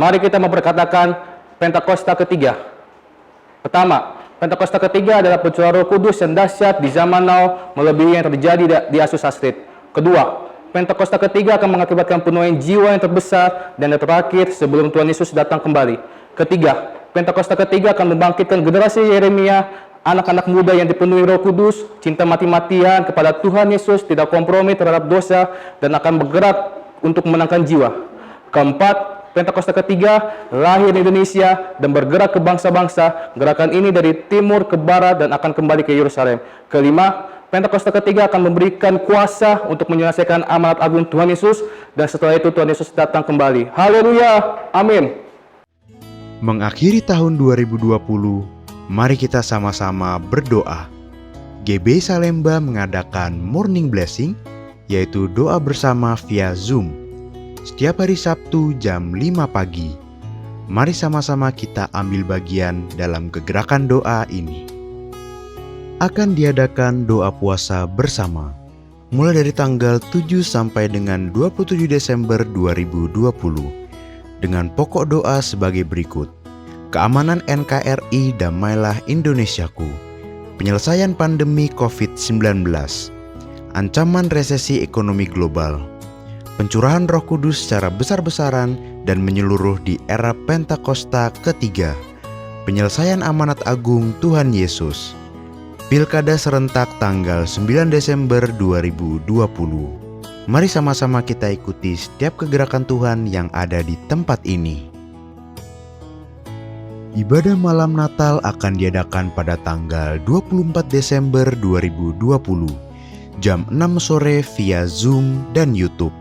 Mari kita memperkatakan Pentakosta ketiga. Pertama, Pentakosta ketiga adalah pencurahan Roh Kudus yang dahsyat di zaman now melebihi yang terjadi di Azusa Street. Kedua, Pentakosta ketiga akan mengakibatkan penuaian jiwa yang terbesar dan yang terakhir sebelum Tuhan Yesus datang kembali. Ketiga, Pentakosta ketiga akan membangkitkan generasi Yeremia, anak-anak muda yang dipenuhi Roh Kudus, cinta mati-matian kepada Tuhan Yesus, tidak kompromi terhadap dosa, dan akan bergerak untuk memenangkan jiwa. Keempat, Pentakosta ketiga lahir di Indonesia dan bergerak ke bangsa-bangsa. Gerakan ini dari timur ke barat dan akan kembali ke Yerusalem. Kelima, Pentakosta ketiga akan memberikan kuasa untuk menyelesaikan amanat agung Tuhan Yesus, dan setelah itu Tuhan Yesus datang kembali. Haleluya, amin. Mengakhiri tahun 2020, mari kita sama-sama berdoa. GB Salemba mengadakan Morning Blessing, yaitu doa bersama via Zoom, setiap hari Sabtu jam 5 pagi. Mari sama-sama kita ambil bagian dalam kegerakan doa ini. Akan diadakan doa puasa bersama, mulai dari tanggal 7 sampai dengan 27 Desember 2020. Dengan pokok doa sebagai berikut: keamanan NKRI, damailah Indonesiaku, penyelesaian pandemi COVID-19, ancaman resesi ekonomi global, pencurahan Roh Kudus secara besar-besaran dan menyeluruh di era Pentakosta ketiga, penyelesaian amanat agung Tuhan Yesus, Pilkada serentak tanggal 9 Desember 2020. Mari sama-sama kita ikuti setiap kegerakan Tuhan yang ada di tempat ini. Ibadah malam Natal akan diadakan pada tanggal 24 Desember 2020, jam 6 sore via Zoom dan YouTube.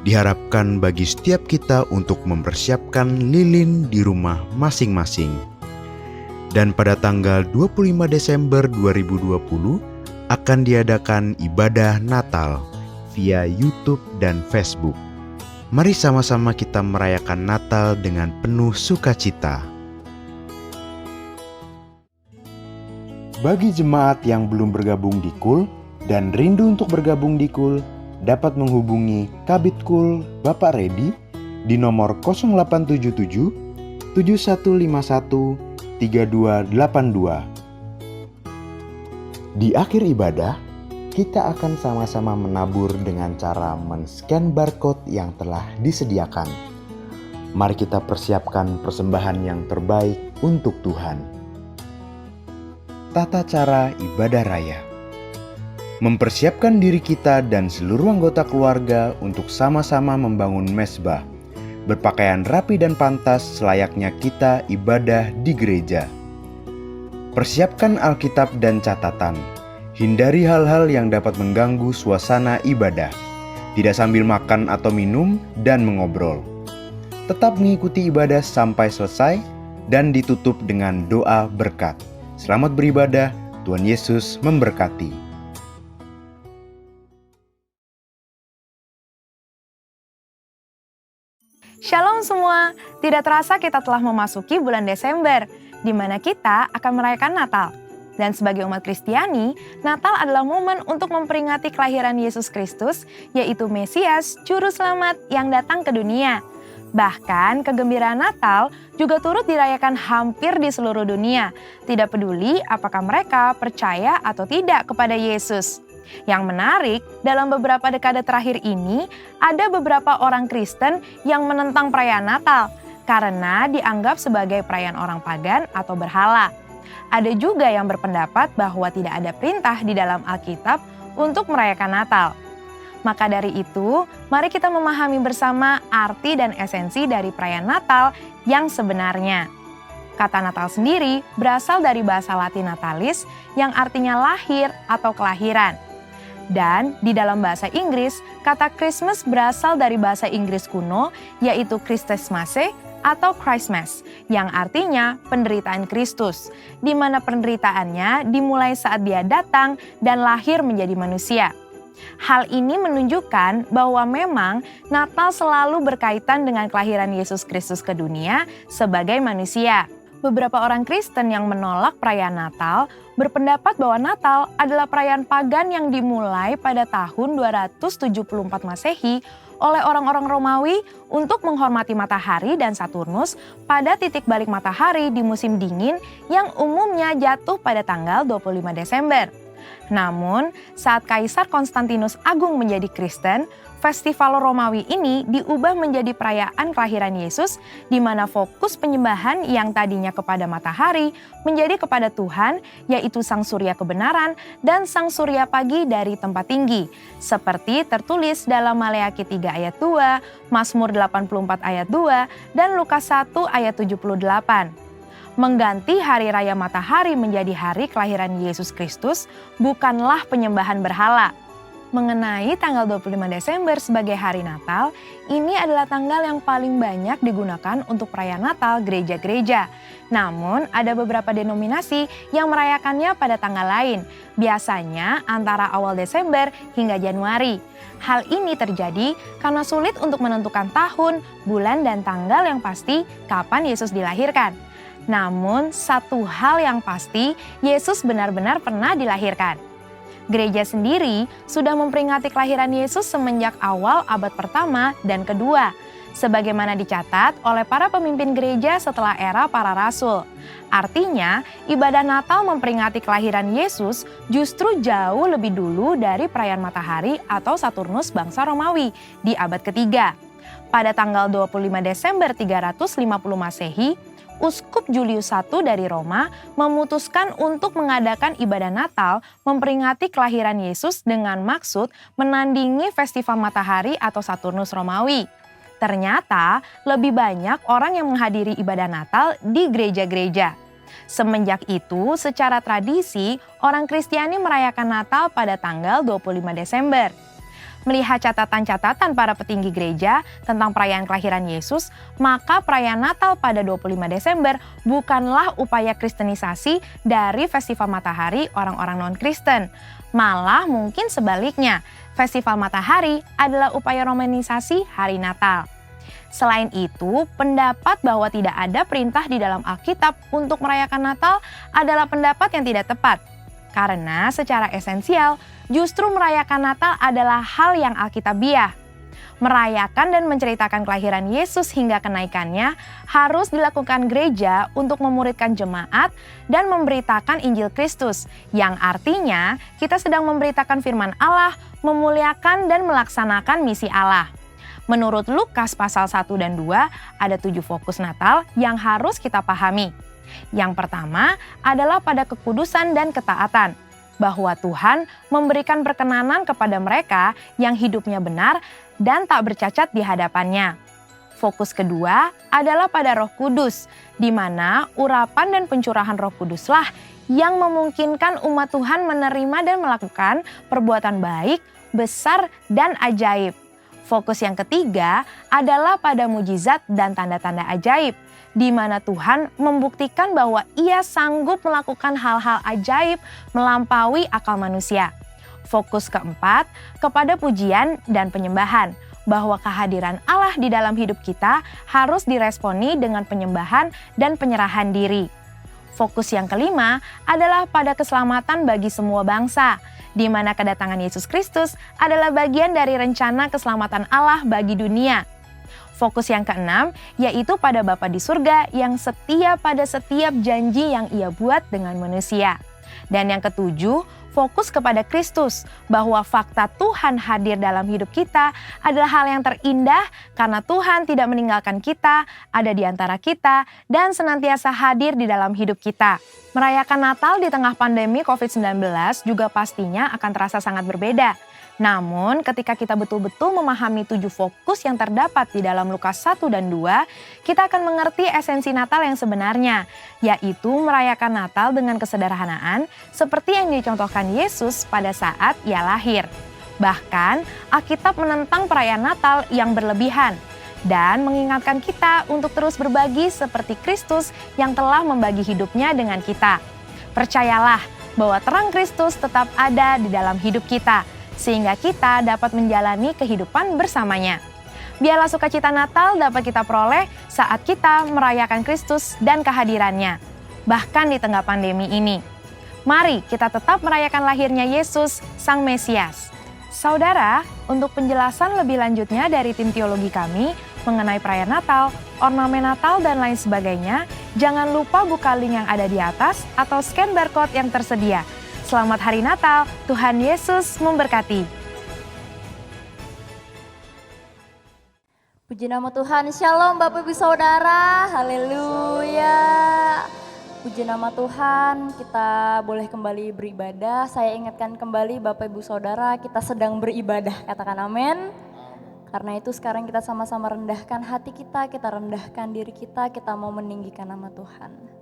Diharapkan bagi setiap kita untuk mempersiapkan lilin di rumah masing-masing. Dan pada tanggal 25 Desember 2020 akan diadakan ibadah Natal via YouTube dan Facebook. Mari sama-sama kita merayakan Natal dengan penuh sukacita. Bagi jemaat yang belum bergabung di KUL dan rindu untuk bergabung di KUL, dapat menghubungi Kabid KUL Bapak Redi di nomor 0877 7151 3282. Di akhir ibadah, kita akan sama-sama menabur dengan cara men-scan barcode yang telah disediakan. Mari kita persiapkan persembahan yang terbaik untuk Tuhan. Tata cara ibadah raya. Mempersiapkan diri kita dan seluruh anggota keluarga untuk sama-sama membangun mezbah, berpakaian rapi dan pantas selayaknya kita ibadah di gereja. Persiapkan Alkitab dan catatan. Hindari hal-hal yang dapat mengganggu suasana ibadah. Tidak sambil makan atau minum dan mengobrol. Tetap mengikuti ibadah sampai selesai dan ditutup dengan doa berkat. Selamat beribadah, Tuhan Yesus memberkati. Shalom semua, tidak terasa kita telah memasuki bulan Desember, di mana kita akan merayakan Natal. Dan sebagai umat Kristiani, Natal adalah momen untuk memperingati kelahiran Yesus Kristus, yaitu Mesias, Juru Selamat yang datang ke dunia. Bahkan kegembiraan Natal juga turut dirayakan hampir di seluruh dunia, tidak peduli apakah mereka percaya atau tidak kepada Yesus. Yang menarik, dalam beberapa dekade terakhir ini, ada beberapa orang Kristen yang menentang perayaan Natal karena dianggap sebagai perayaan orang pagan atau berhala. Ada juga yang berpendapat bahwa tidak ada perintah di dalam Alkitab untuk merayakan Natal. Maka dari itu, mari kita memahami bersama arti dan esensi dari perayaan Natal yang sebenarnya. Kata Natal sendiri berasal dari bahasa Latin natalis yang artinya lahir atau kelahiran. Dan di dalam bahasa Inggris, kata Christmas berasal dari bahasa Inggris kuno, yaitu Christmasmasse atau Christmas, yang artinya penderitaan Kristus, di mana penderitaannya dimulai saat dia datang dan lahir menjadi manusia. Hal ini menunjukkan bahwa memang Natal selalu berkaitan dengan kelahiran Yesus Kristus ke dunia sebagai manusia. Beberapa orang Kristen yang menolak perayaan Natal berpendapat bahwa Natal adalah perayaan pagan yang dimulai pada tahun 274 Masehi oleh orang-orang Romawi untuk menghormati matahari dan Saturnus pada titik balik matahari di musim dingin yang umumnya jatuh pada tanggal 25 Desember. Namun, saat Kaisar Konstantinus Agung menjadi Kristen, festival Romawi ini diubah menjadi perayaan kelahiran Yesus, di mana fokus penyembahan yang tadinya kepada matahari menjadi kepada Tuhan, yaitu Sang Surya kebenaran dan Sang Surya pagi dari tempat tinggi, seperti tertulis dalam Maleakhi 3 ayat 2, Mazmur 84 ayat 2, dan Lukas 1 ayat 78. Mengganti hari raya matahari menjadi hari kelahiran Yesus Kristus bukanlah penyembahan berhala. Mengenai tanggal 25 Desember sebagai hari Natal, ini adalah tanggal yang paling banyak digunakan untuk perayaan Natal gereja-gereja. Namun, ada beberapa denominasi yang merayakannya pada tanggal lain, biasanya antara awal Desember hingga Januari. Hal ini terjadi karena sulit untuk menentukan tahun, bulan, dan tanggal yang pasti kapan Yesus dilahirkan. Namun, satu hal yang pasti, Yesus benar-benar pernah dilahirkan. Gereja sendiri sudah memperingati kelahiran Yesus semenjak awal abad pertama dan kedua, sebagaimana dicatat oleh para pemimpin gereja setelah era para rasul. Artinya, ibadah Natal memperingati kelahiran Yesus justru jauh lebih dulu dari perayaan matahari atau Saturnus bangsa Romawi di abad ketiga. Pada tanggal 25 Desember 350 Masehi, Uskup Julius I dari Roma memutuskan untuk mengadakan ibadah Natal memperingati kelahiran Yesus dengan maksud menandingi festival matahari atau Saturnus Romawi. Ternyata lebih banyak orang yang menghadiri ibadah Natal di gereja-gereja. Semenjak itu, secara tradisi, orang Kristiani merayakan Natal pada tanggal 25 Desember. Melihat catatan-catatan para petinggi gereja tentang perayaan kelahiran Yesus, maka perayaan Natal pada 25 Desember bukanlah upaya kristenisasi dari festival matahari orang-orang non-Kristen. Malah mungkin sebaliknya, festival matahari adalah upaya romanisasi hari Natal. Selain itu, pendapat bahwa tidak ada perintah di dalam Alkitab untuk merayakan Natal adalah pendapat yang tidak tepat. Karena secara esensial, justru merayakan Natal adalah hal yang alkitabiah. Merayakan dan menceritakan kelahiran Yesus hingga kenaikannya harus dilakukan gereja untuk memuridkan jemaat dan memberitakan Injil Kristus, yang artinya kita sedang memberitakan firman Allah, memuliakan dan melaksanakan misi Allah. Menurut Lukas pasal 1 dan 2, ada 7 fokus Natal yang harus kita pahami. Yang pertama adalah pada kekudusan dan ketaatan, bahwa Tuhan memberikan perkenanan kepada mereka yang hidupnya benar dan tak bercacat di hadapannya. Fokus kedua adalah pada Roh Kudus, di mana urapan dan pencurahan Roh Kuduslah yang memungkinkan umat Tuhan menerima dan melakukan perbuatan baik, besar, dan ajaib. Fokus yang ketiga adalah pada mujizat dan tanda-tanda ajaib, di mana Tuhan membuktikan bahwa Ia sanggup melakukan hal-hal ajaib melampaui akal manusia. Fokus keempat kepada pujian dan penyembahan, bahwa kehadiran Allah di dalam hidup kita harus diresponi dengan penyembahan dan penyerahan diri. Fokus yang kelima adalah pada keselamatan bagi semua bangsa, di mana kedatangan Yesus Kristus adalah bagian dari rencana keselamatan Allah bagi dunia. Fokus yang keenam yaitu pada Bapa di surga yang setia pada setiap janji yang Ia buat dengan manusia. Dan yang ketujuh, fokus kepada Kristus, bahwa fakta Tuhan hadir dalam hidup kita adalah hal yang terindah karena Tuhan tidak meninggalkan kita, ada di antara kita, dan senantiasa hadir di dalam hidup kita. Merayakan Natal di tengah pandemi COVID-19 juga pastinya akan terasa sangat berbeda. Namun ketika kita betul-betul memahami 7 fokus yang terdapat di dalam Lukas 1 dan 2, kita akan mengerti esensi Natal yang sebenarnya, yaitu merayakan Natal dengan kesederhanaan seperti yang dicontohkan Yesus pada saat Ia lahir. Bahkan Alkitab menentang perayaan Natal yang berlebihan dan mengingatkan kita untuk terus berbagi seperti Kristus yang telah membagi hidupnya dengan kita. Percayalah bahwa terang Kristus tetap ada di dalam hidup kita, sehingga kita dapat menjalani kehidupan bersamanya. Biarlah sukacita Natal dapat kita peroleh saat kita merayakan Kristus dan kehadirannya, bahkan di tengah pandemi ini. Mari kita tetap merayakan lahirnya Yesus, Sang Mesias. Saudara, untuk penjelasan lebih lanjutnya dari tim teologi kami mengenai perayaan Natal, ornamen Natal, dan lain sebagainya, jangan lupa buka link yang ada di atas atau scan barcode yang tersedia. Selamat Hari Natal, Tuhan Yesus memberkati. Puji nama Tuhan, Shalom Bapak Ibu Saudara, haleluya. Puji nama Tuhan, kita boleh kembali beribadah. Saya ingatkan kembali Bapak Ibu Saudara, kita sedang beribadah, katakan amin. Karena itu sekarang kita sama-sama rendahkan hati kita rendahkan diri kita mau meninggikan nama Tuhan.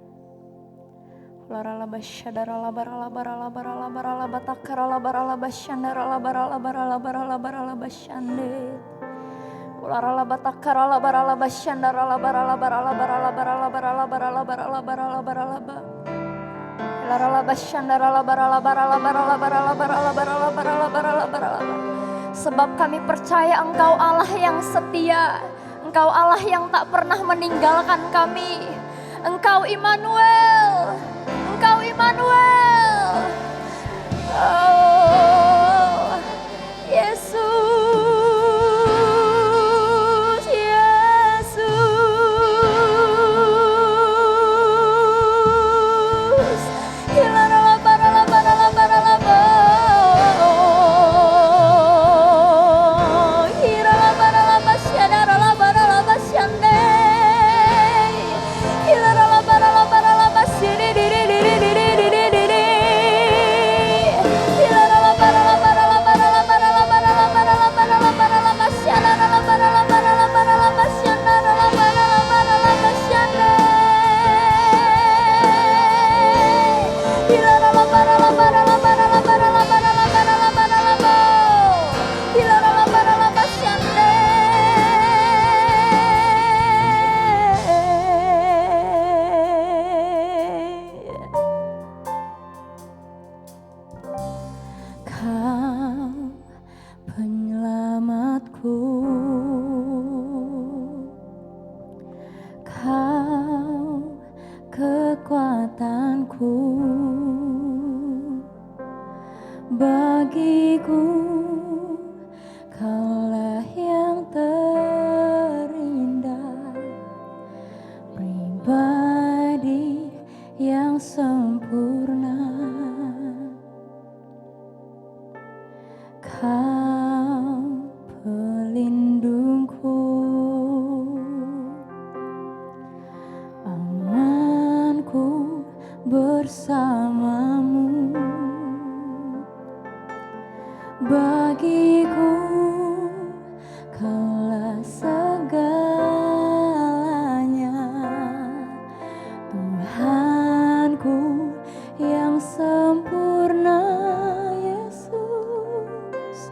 Sebab kami percaya Engkau Allah yang setia, Engkau Allah yang tak pernah meninggalkan kami. Engkau Immanuel, Engkau Immanuel. Oh, Yesus, Yesus. Bagiku Kaulah yang terindah, pribadi yang sempurna. Kau pelindungku, amanku bersamamu. Bagiku Kaulah segalanya, Tuhanku yang sempurna. Yesus,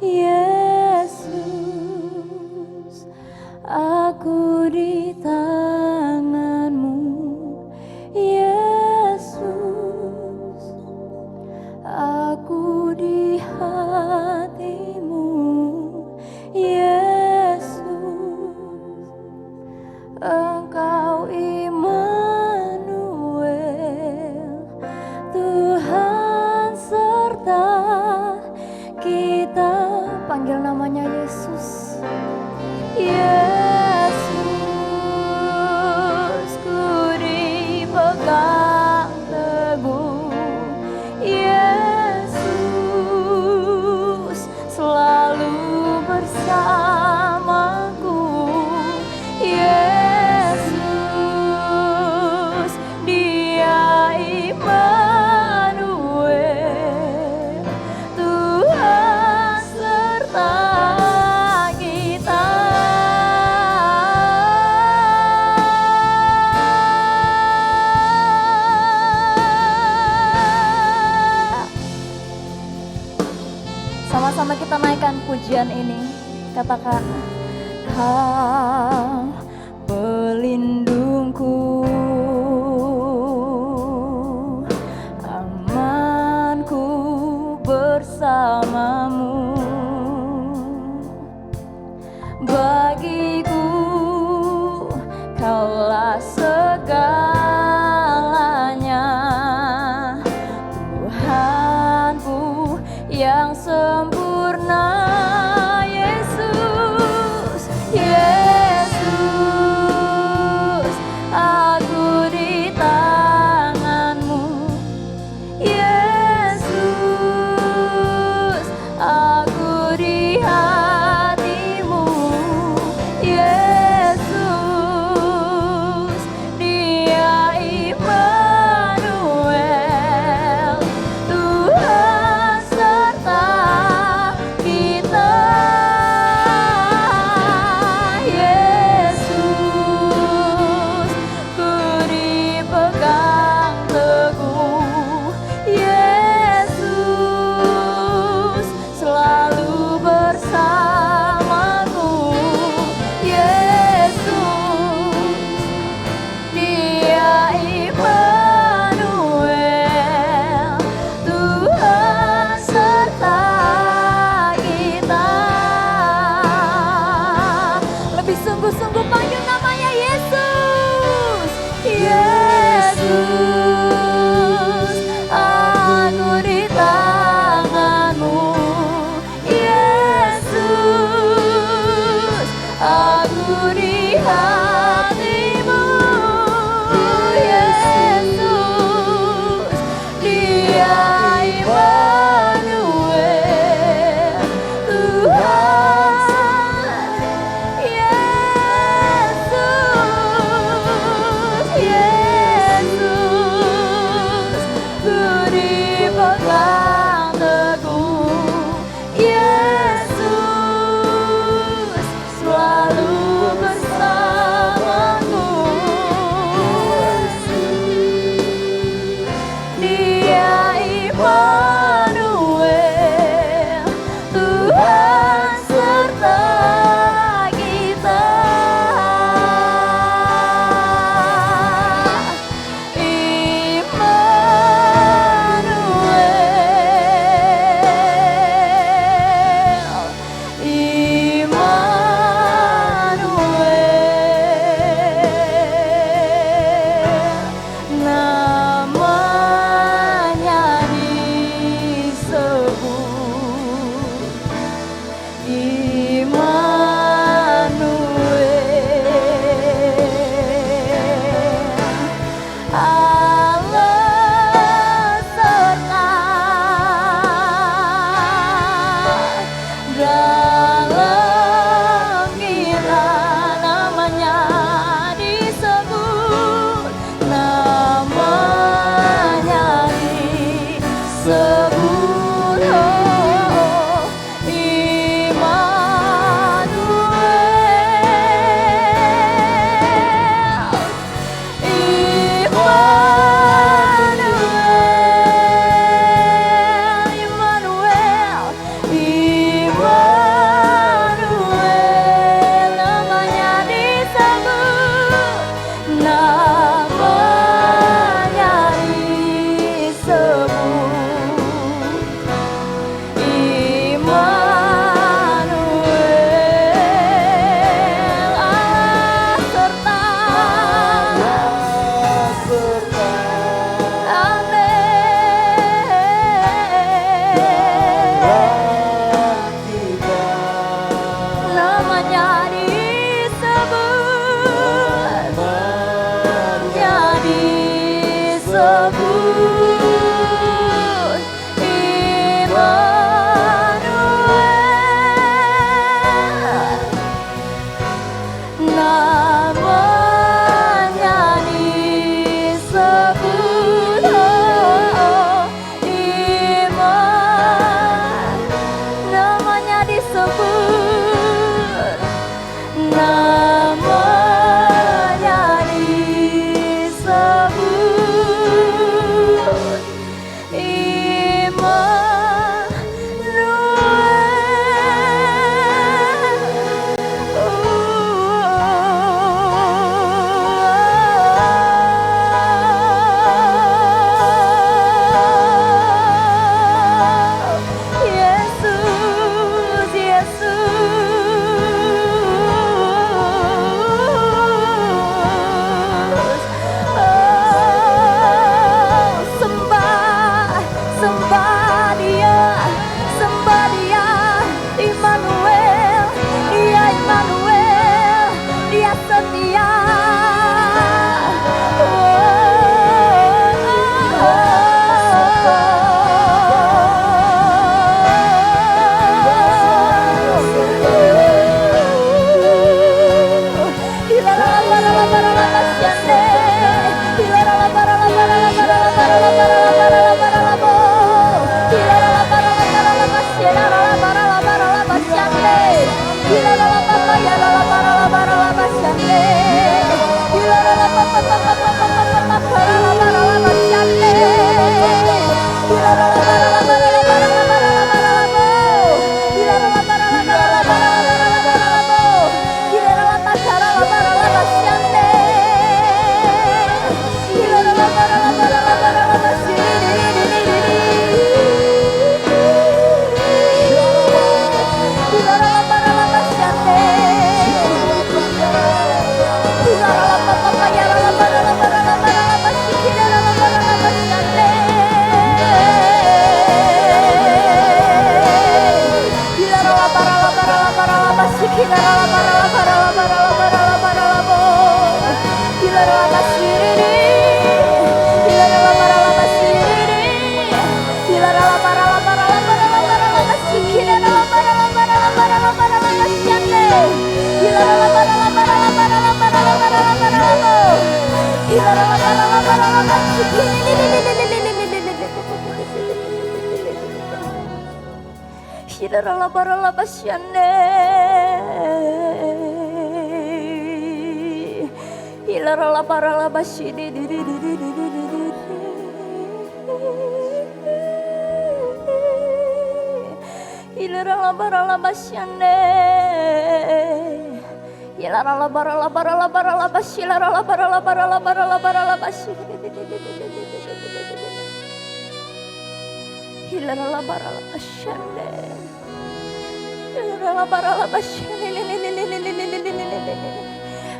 Yesus, aku di tangan-Mu. Yesus, aku di hati-Mu. Yesus, Engkau Immanuel, Tuhan serta kita. Panggil namanya Yesus. Yesus, ku dipegang teguh. Yesus, selalu bersamaku. Yesus, Dia Immanuel, Tuhan serta kita. Sama-sama kita naikkan pujian ini. Katakan, Kau pelindungku, amanku bersamamu. bagiku, Kaulah segalanya. Tuhanku yang sempurna, Yesus, Yesus, aku di tangan-Mu. Yesus, aku di hati-Mu.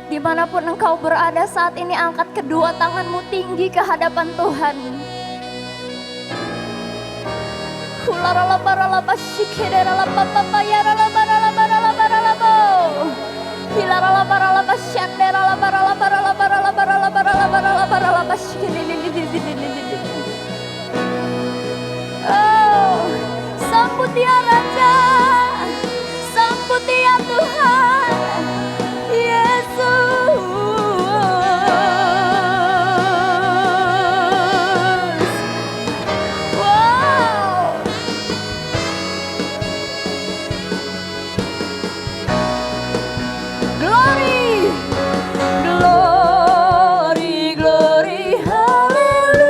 Dimanapun engkau berada saat ini, angkat kedua tanganmu tinggi ke hadapan Tuhan. Oh, sambut ya Raja, sambut ya Tuhan, Yesus. Wow. Glory, glory, glory, hallelujah.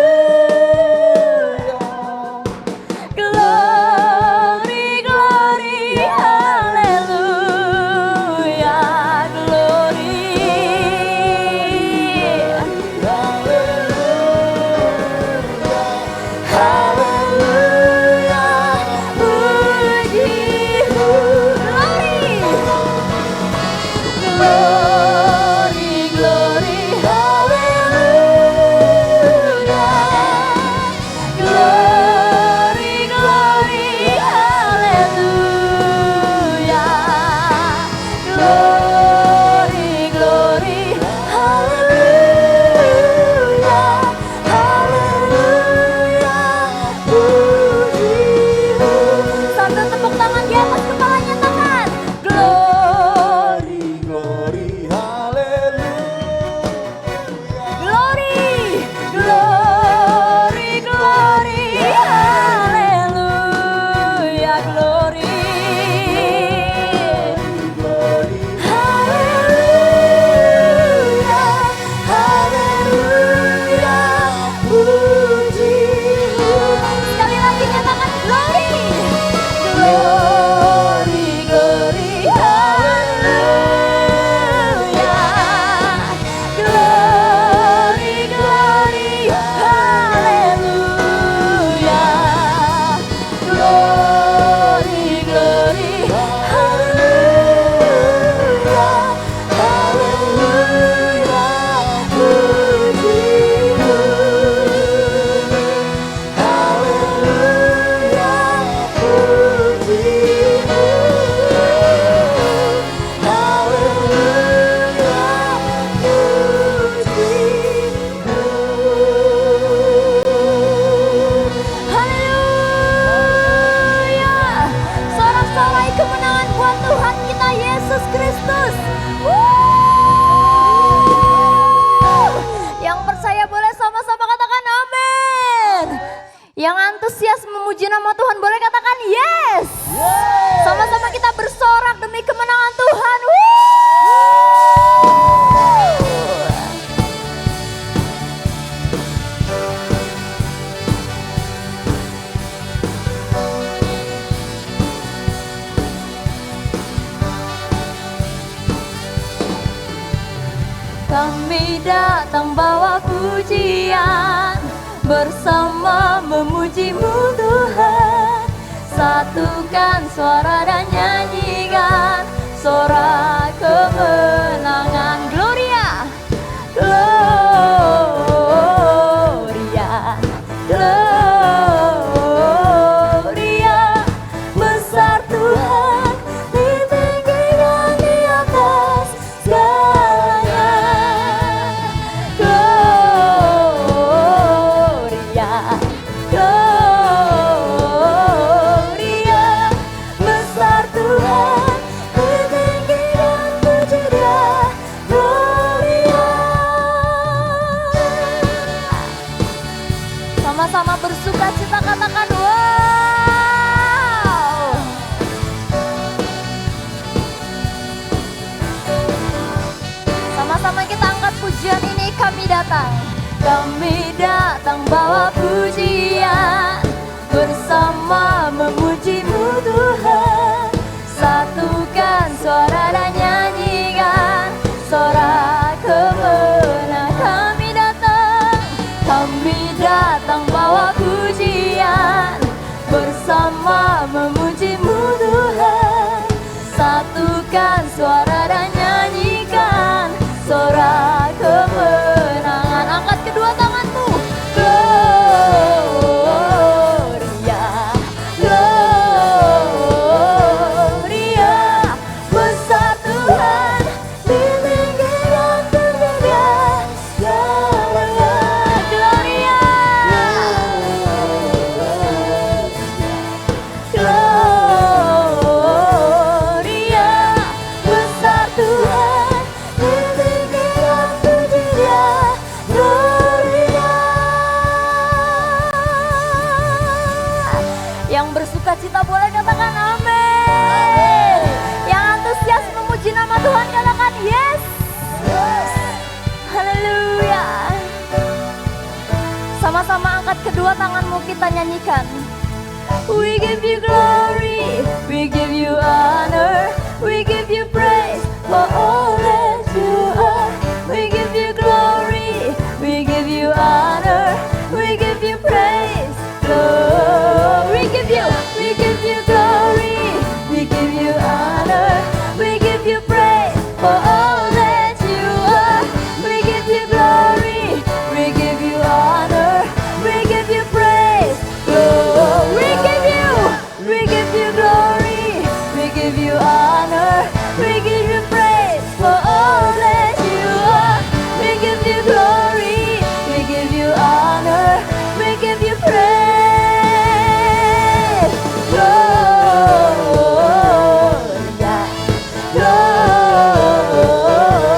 Glory, glory, hallelujah. Glory, hallelujah. Puji-Mu. Glory, glory, hallelujah. Glory, glory, hallelujah. Glory, glory, hallelujah. Hallelujah. Puji-Mu. Sambil tepuk tangan di atas kepalanya, tangan. Glory, glory, hallelujah. Glory, glory, glory, hallelujah. Glory, hallelujah, hallelujah. Puji-Mu. Sekali lagi nyatakan glory, glory, glory, hallelujah. Glory, glory, hallelujah. Glory, glory, hallelujah. Hallelujah. Puji-Mu. Hallelujah. Puji-Mu. Haleluya. Sorak-sorai kemenangan buat Tuhan kita Yesus Kristus. Yang percaya boleh sama-sama katakan amin. Yang antusias memuji nama Tuhan boleh katakan yes. Sama-sama kita bersorak demi kemenangan Tuhan. Kami datang bawa pujian, bersama memuji-Mu Tuhan. Satukan suara dan nyanyikan sorak kemenangan. Gloria, Gloria, Gloria. Besar Tuhan, tinggi dan di atas segalanya. Gloria, Gloria. Besar Tuhan, tinggi dan puji datang bawa pujian, bersama memuji-Mu Tuhan. Satukan suara dan nyanyikan sorak kemenangan. Kami datang bawa pujian, bersama memuji-Mu Tuhan. Satukan suara dan nyanyikan sorak kemenangan. Angkat kedua tanganmu. Gloria, Gloria, besar Tuhan di tinggi dan termulia segalanya. Gloria, Gloria, besar Tuhan di tinggi dan termulia. Gloria. Yang bersuka cita boleh katakan amin. Yang antusias memuji nama Tuhan katakan yes. Haleluya. Sama-sama angkat kedua tanganmu, kita nyanyikan. We give you glory, we give you honor, we give you praise for all that you are. We give you glory, we give you honor, we give you praise. Lord, we give you glory, we give you honor, we give you praise for all that you are. We give you glory, we give you honor, we give you praise. Lord, we give you glory, we give you honor, we give you praise for all that you are. We give you glory, we give you honor, we give you praise. Gloria,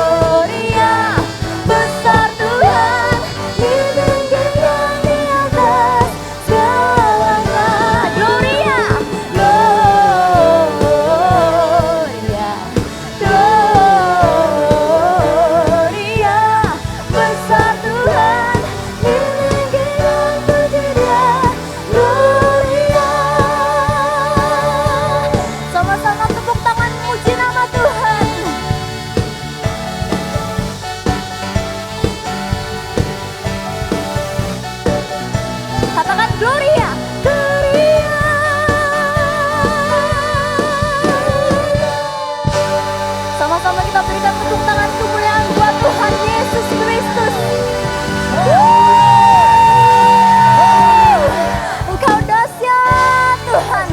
Gloria, besar Tuhan di tinggi dan di atas segalanya. Gloria, Gloria, Gloria, besar Tuhan di tinggi dan termulia. Gloria. Sama-sama tepuk tangan muji nama Tuhan. Katakan Gloria, Gloria. Sama-sama kita berikan tepuk tangan kemuliaan buat Tuhan Yesus Kristus. Engkau dahsyat Tuhan.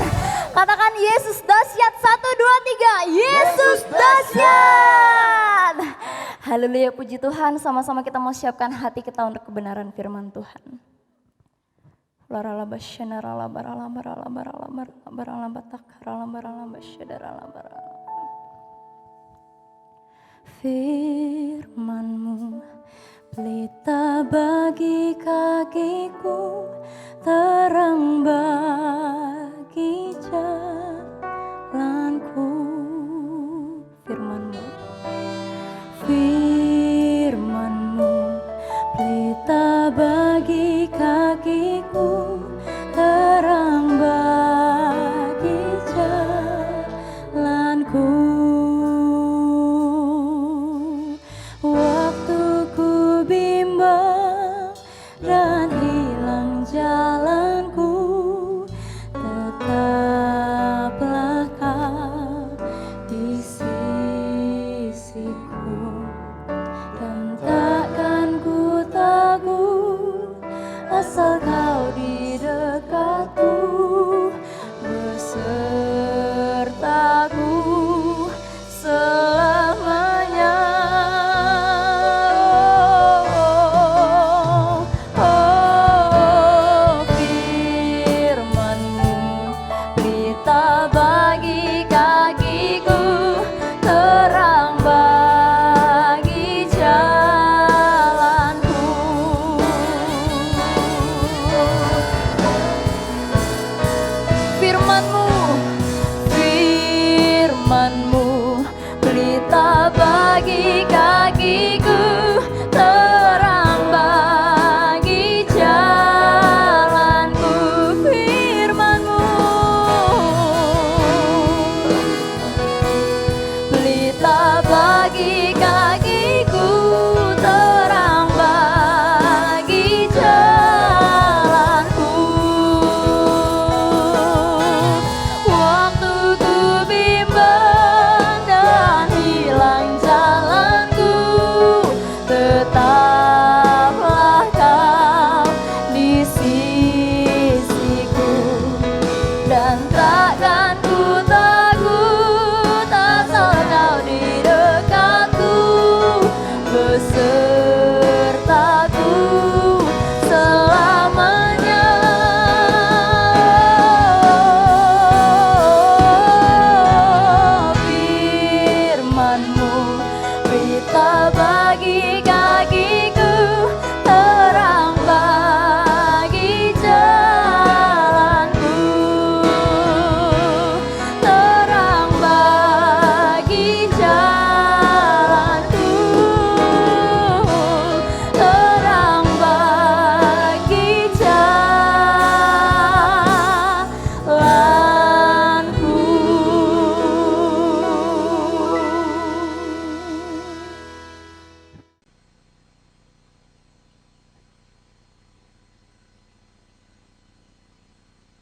Katakan Yesus dahsyat. 1, 2, 3. Yesus dahsyat. Haleluya, puji Tuhan. Sama-sama kita mau siapkan hati kita untuk kebenaran firman Tuhan. Firman-Mu pelita bagi kakiku, terang bagi jalanku. Firman-Mu, Firman-Mu pelita bagi kakiku, terang bagi jalanku. Waktu ku bimbang dan hilang jalanku,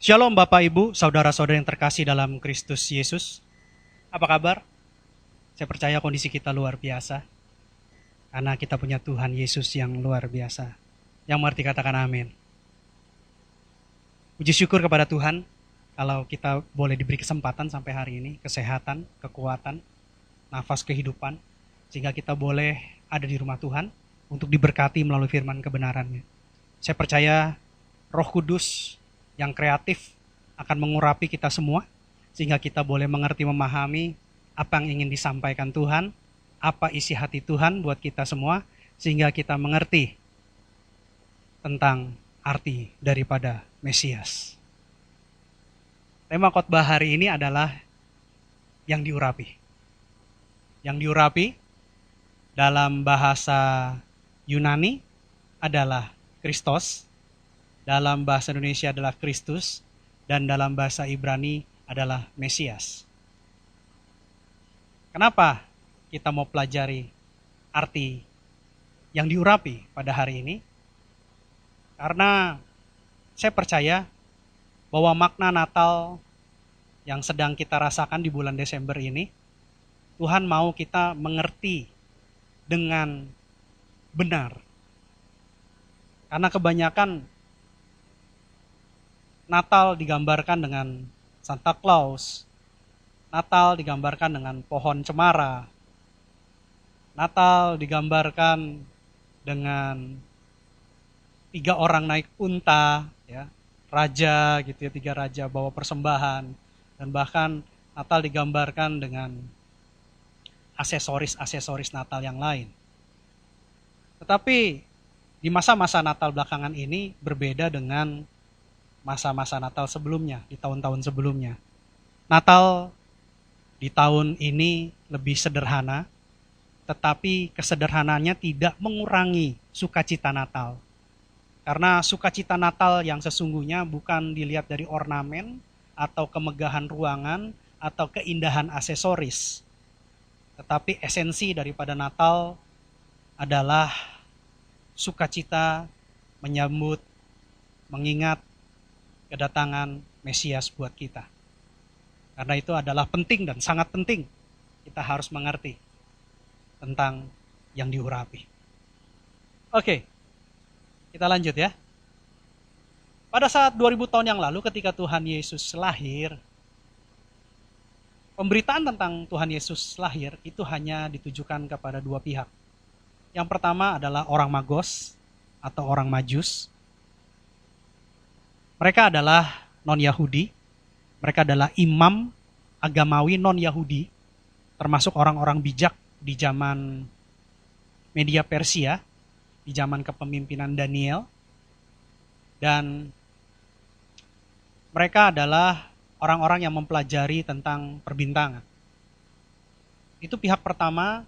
Shalom Bapak Ibu, saudara-saudara yang terkasih dalam Kristus Yesus. Apa kabar? Saya percaya kondisi kita luar biasa. Karena kita punya Tuhan Yesus yang luar biasa. Yang mengerti katakan amin. Puji syukur kepada Tuhan kalau kita boleh diberi kesempatan sampai hari ini, kesehatan, kekuatan, nafas kehidupan, sehingga kita boleh ada di rumah Tuhan untuk diberkati melalui firman kebenarannya. Saya percaya Roh Kudus yang kreatif akan mengurapi kita semua, sehingga kita boleh mengerti, memahami apa yang ingin disampaikan Tuhan, apa isi hati Tuhan buat kita semua, sehingga kita mengerti tentang arti daripada Mesias. Tema khotbah hari ini adalah yang diurapi. Yang diurapi dalam bahasa Yunani adalah Kristos, dalam bahasa Indonesia adalah Kristus, dan dalam bahasa Ibrani adalah Mesias. Kenapa kita mau pelajari arti yang diurapi pada hari ini? Karena saya percaya bahwa makna Natal yang sedang kita rasakan di bulan Desember ini, Tuhan mau kita mengerti dengan benar. Karena kebanyakan Natal digambarkan dengan Santa Claus, Natal digambarkan dengan pohon cemara, Natal digambarkan dengan 3 orang naik unta, ya, raja gitu ya, 3 raja bawa persembahan, dan bahkan Natal digambarkan dengan aksesoris Natal yang lain. Tetapi di masa-masa Natal belakangan ini berbeda dengan masa-masa Natal sebelumnya, di tahun-tahun sebelumnya. Natal di tahun ini lebih sederhana, tetapi kesederhanaannya tidak mengurangi sukacita Natal. Karena sukacita Natal yang sesungguhnya bukan dilihat dari ornamen, atau kemegahan ruangan, atau keindahan aksesoris. Tetapi esensi daripada Natal adalah sukacita menyambut, mengingat kedatangan Mesias buat kita. Karena itu adalah penting dan sangat penting kita harus mengerti tentang yang diurapi. Oke, kita lanjut ya. Pada saat 2000 tahun yang lalu ketika Tuhan Yesus lahir, pemberitaan tentang Tuhan Yesus lahir itu hanya ditujukan kepada 2 pihak. Yang pertama adalah orang Magos atau orang Majus. Mereka adalah non-Yahudi, mereka adalah imam agamawi non-Yahudi, termasuk orang-orang bijak di zaman media Persia, di zaman kepemimpinan Daniel. Dan mereka adalah orang-orang yang mempelajari tentang perbintangan. Itu pihak pertama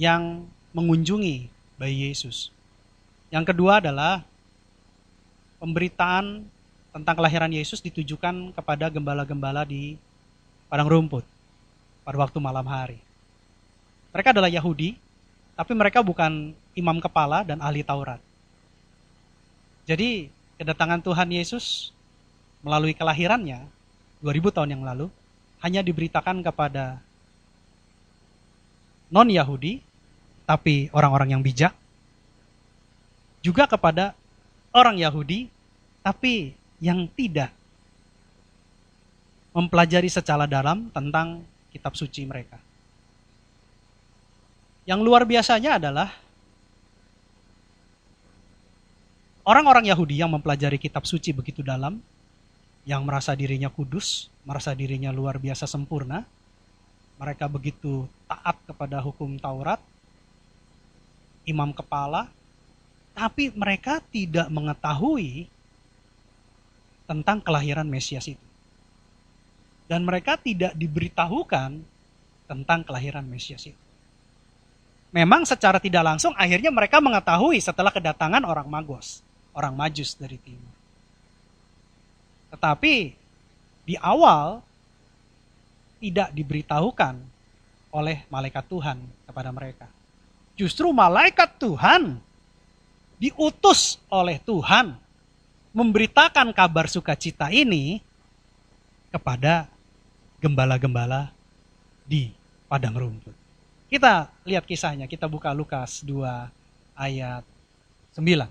yang mengunjungi bayi Yesus. Yang kedua adalah pemberitaan tentang kelahiran Yesus ditujukan kepada gembala-gembala di padang rumput pada waktu malam hari. Mereka adalah Yahudi, tapi mereka bukan imam kepala dan ahli Taurat. Jadi kedatangan Tuhan Yesus melalui kelahirannya 2000 tahun yang lalu hanya diberitakan kepada non-Yahudi, tapi orang-orang yang bijak, juga kepada orang Yahudi, tapi yang tidak mempelajari secara dalam tentang kitab suci mereka. Yang luar biasanya adalah orang-orang Yahudi yang mempelajari kitab suci begitu dalam, yang merasa dirinya kudus, merasa dirinya luar biasa sempurna, mereka begitu taat kepada hukum Taurat, imam kepala, tapi mereka tidak mengetahui tentang kelahiran Mesias itu. Dan mereka tidak diberitahukan tentang kelahiran Mesias itu. Memang secara tidak langsung akhirnya mereka mengetahui setelah kedatangan orang Magos, orang Majus dari timur. Tetapi di awal tidak diberitahukan oleh malaikat Tuhan kepada mereka. Justru malaikat Tuhan diutus oleh Tuhan memberitakan kabar sukacita ini kepada gembala-gembala di padang rumput. Kita lihat kisahnya, kita buka Lukas 2 ayat 9.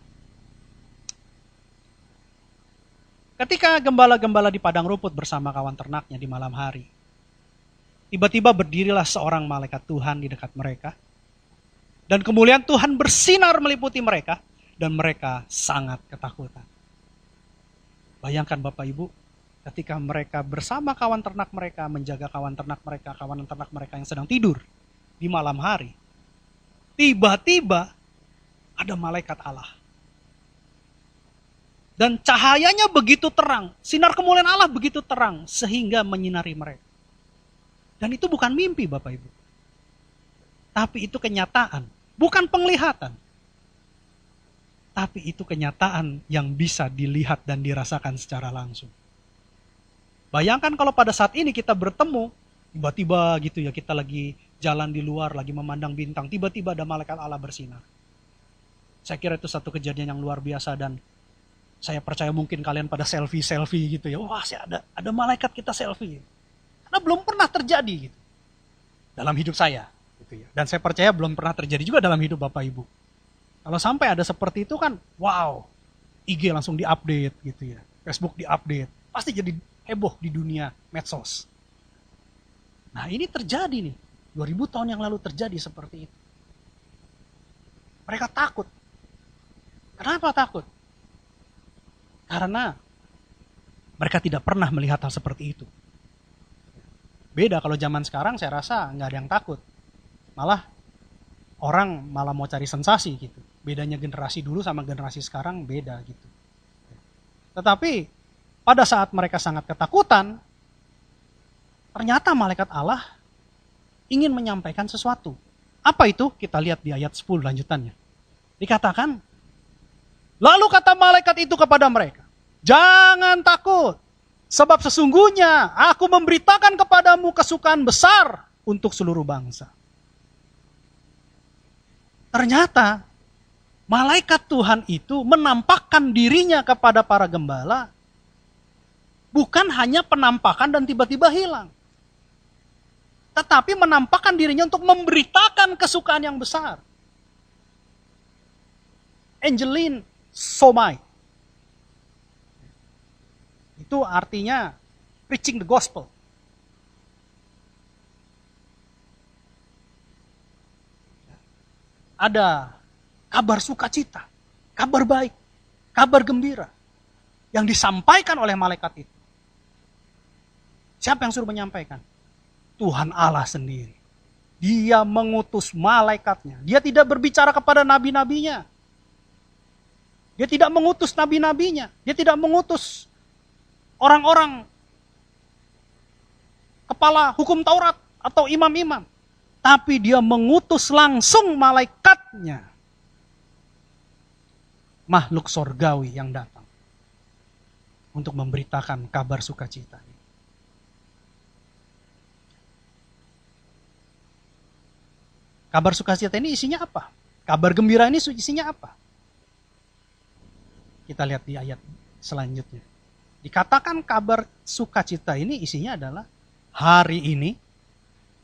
Ketika gembala-gembala di padang rumput bersama kawan ternaknya di malam hari, tiba-tiba berdirilah seorang malaikat Tuhan di dekat mereka, dan kemuliaan Tuhan bersinar meliputi mereka, dan mereka sangat ketakutan. Bayangkan Bapak Ibu, ketika mereka bersama kawan ternak mereka, menjaga kawan ternak mereka yang sedang tidur di malam hari, tiba-tiba ada malaikat Allah. Dan cahayanya begitu terang, sinar kemuliaan Allah begitu terang, sehingga menyinari mereka. Dan itu bukan mimpi Bapak Ibu. Tapi itu kenyataan, bukan penglihatan. Tapi itu kenyataan yang bisa dilihat dan dirasakan secara langsung. Bayangkan kalau pada saat ini kita bertemu, tiba-tiba gitu ya, kita lagi jalan di luar, lagi memandang bintang, tiba-tiba ada malaikat Allah bersinar. Saya kira itu satu kejadian yang luar biasa, dan saya percaya mungkin kalian pada selfie gitu ya. Wah, ada malaikat kita selfie. Karena belum pernah terjadi gitu dalam hidup saya gitu ya. Dan saya percaya belum pernah terjadi juga dalam hidup Bapak Ibu. Kalau sampai ada seperti itu kan, wow, IG langsung diupdate gitu ya. Facebook diupdate. Pasti jadi heboh di dunia medsos. Nah, ini terjadi nih. 2000 tahun yang lalu terjadi seperti itu. Mereka takut. Kenapa takut? Karena mereka tidak pernah melihat hal seperti itu. Beda kalau zaman sekarang, saya rasa nggak ada yang takut. Malah orang malah mau cari sensasi gitu. Bedanya generasi dulu sama generasi sekarang beda gitu. Tetapi pada saat mereka sangat ketakutan, ternyata malaikat Allah ingin menyampaikan sesuatu. Apa itu? Kita lihat di ayat 10 lanjutannya. Dikatakan, lalu kata malaikat itu kepada mereka, jangan takut, sebab sesungguhnya aku memberitakan kepadamu kesukaan besar untuk seluruh bangsa. Ternyata malaikat Tuhan itu menampakkan dirinya kepada para gembala, bukan hanya penampakan dan tiba-tiba hilang. Tetapi menampakkan dirinya untuk memberitakan kesukaan yang besar. Angelin Somai. Itu artinya preaching the gospel. Ada kabar sukacita, kabar baik, kabar gembira yang disampaikan oleh malaikat itu. Siapa yang suruh menyampaikan? Tuhan Allah sendiri. Dia mengutus malaikatnya. Dia tidak berbicara kepada nabi-nabinya. Dia tidak mengutus nabi-nabinya. Dia tidak mengutus orang-orang kepala hukum Taurat atau imam-imam. Tapi dia mengutus langsung malaikatnya. Makhluk sorgawi yang datang. Untuk memberitakan kabar sukacita. Kabar sukacita ini isinya apa? Kabar gembira ini isinya apa? Kita lihat di ayat selanjutnya. Dikatakan kabar sukacita ini isinya adalah hari ini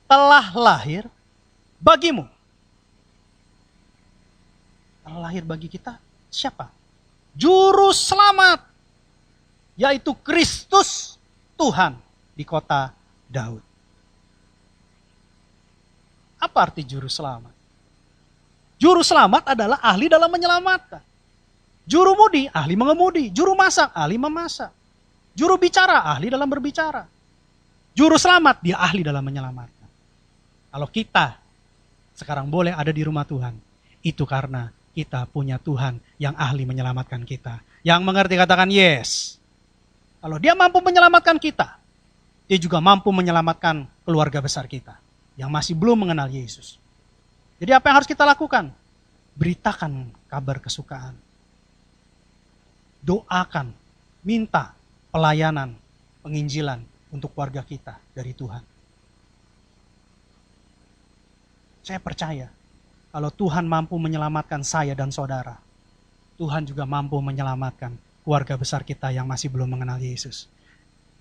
telah lahir bagimu. Telah lahir bagi kita siapa? Juru selamat, yaitu Kristus Tuhan di kota Daud. Apa arti juru selamat? Juru selamat adalah ahli dalam menyelamatkan. Juru mudi, ahli mengemudi. Juru masak, ahli memasak. Juru bicara, ahli dalam berbicara. Juru selamat, dia ahli dalam menyelamatkan. Kalau kita sekarang boleh ada di rumah Tuhan, itu karena kita punya Tuhan yang ahli menyelamatkan kita. Yang mengerti katakan yes. Kalau dia mampu menyelamatkan kita, dia juga mampu menyelamatkan keluarga besar kita yang masih belum mengenal Yesus. Jadi apa yang harus kita lakukan? Beritakan kabar kesukaan. Doakan, minta pelayanan, penginjilan untuk keluarga kita dari Tuhan. Saya percaya kalau Tuhan mampu menyelamatkan saya dan saudara, Tuhan juga mampu menyelamatkan keluarga besar kita yang masih belum mengenal Yesus.